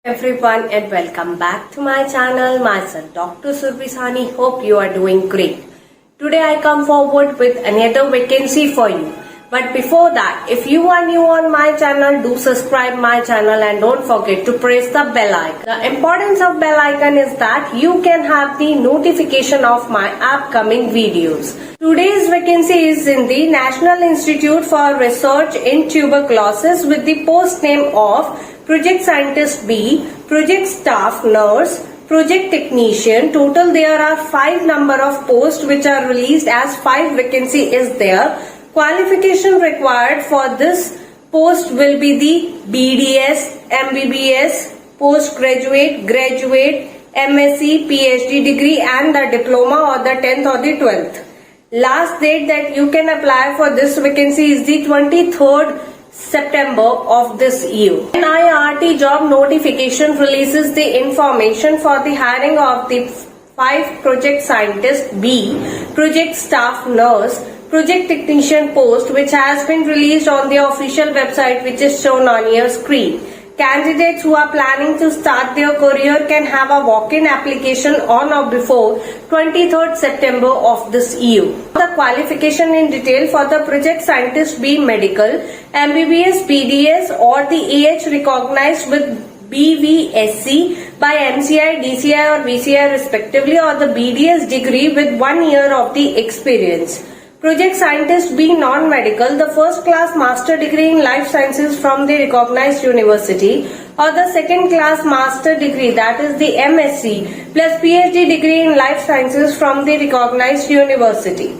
Everyone and welcome back to my channel. Myself Dr. Surbi Sahni. Hope you are doing great. Today I come forward with another vacancy for you. But before that, if you are new on my channel, do subscribe my channel and don't forget to press the bell icon. The importance of bell icon is that you can have the notification of my upcoming videos. Today's vacancy is in the National Institute for Research in Tuberculosis with the post name of Project Scientist B, Project Staff Nurse, Project Technician. Total there are 5 number of posts which are released as 5 vacancy is there. Qualification required for this post will be the BDS, MBBS, postgraduate, graduate, MSc, PhD degree and the diploma or the 10th or the 12th. Last date that you can apply for this vacancy is the 23rd September of this year. NIRT job notification releases the information for the hiring of the 5 Project Scientist B, Project Staff Nurse, Project Technician post which has been released on the official website which is shown on your screen. Candidates who are planning to start their career can have a walk-in application on or before 23rd September of this year. The qualification in detail for the Project Scientist B Medical, MBBS, BDS or the AH recognized with BVSC by MCI, DCI or VCI respectively or the BDS degree with 1 year of the experience. Project Scientist B Non-Medical, the first class master degree in life sciences from the recognized university or the second class master degree that is the MSc plus PhD degree in life sciences from the recognized university.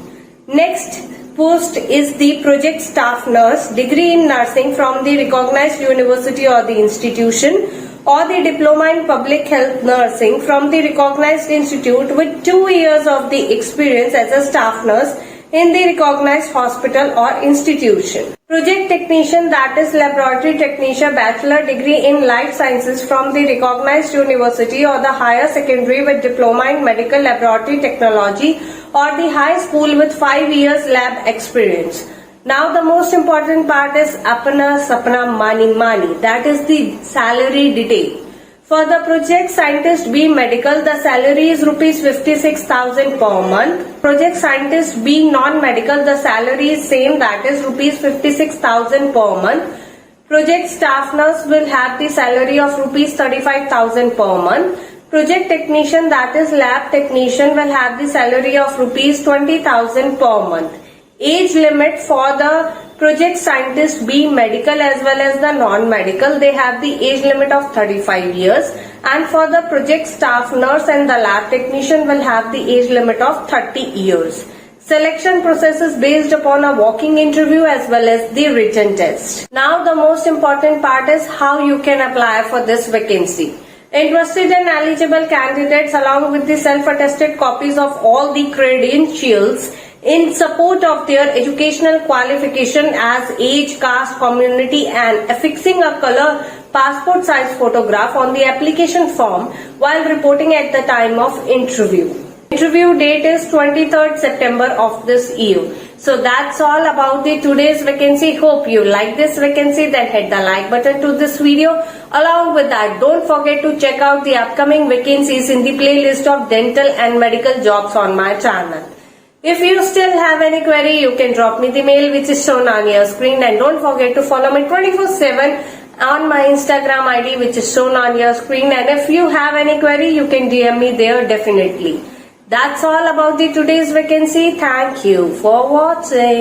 Next post is the Project Staff Nurse, degree in nursing from the recognized university or the institution or the diploma in public health nursing from the recognized institute with 2 years of the experience as a staff nurse in the recognized hospital or institution. Project Technician, that is laboratory technician, bachelor degree in life sciences from the recognized university or the higher secondary with diploma in medical laboratory technology or the high school with 5 years lab experience. Now the most important part is apna sapna mani, that is the salary detail. For the Project Scientist B Medical, the salary is rupees 56,000 per month. Project Scientist B Non-Medical, the salary is same, that is rupees 56,000 per month. Project Staff Nurse will have the salary of rupees 35,000 per month. Project Technician, that is Lab Technician, will have the salary of rupees 20,000 per month. Age limit for the Project Scientist B Medical as well as the Non-Medical, they have the age limit of 35 years and for the Project Staff Nurse and the Lab Technician will have the age limit of 30 years. Selection process is based upon a walking interview as well as the written test. Now the most important part is how you can apply for this vacancy. Interested and eligible candidates along with the self-attested copies of all the credentials in support of their educational qualification as age, caste, community and affixing a color passport size photograph on the application form while reporting at the time of interview. Interview date is 23rd September of this year. So that's all about the today's vacancy. Hope you like this vacancy, then hit the like button to this video. Along with that, don't forget to check out the upcoming vacancies in the playlist of dental and medical jobs on my channel. If you still have any query, you can drop me the mail which is shown on your screen and don't forget to follow me 24/7 on my Instagram ID which is shown on your screen, and if you have any query, you can DM me there definitely. That's all about the today's vacancy. Thank you for watching.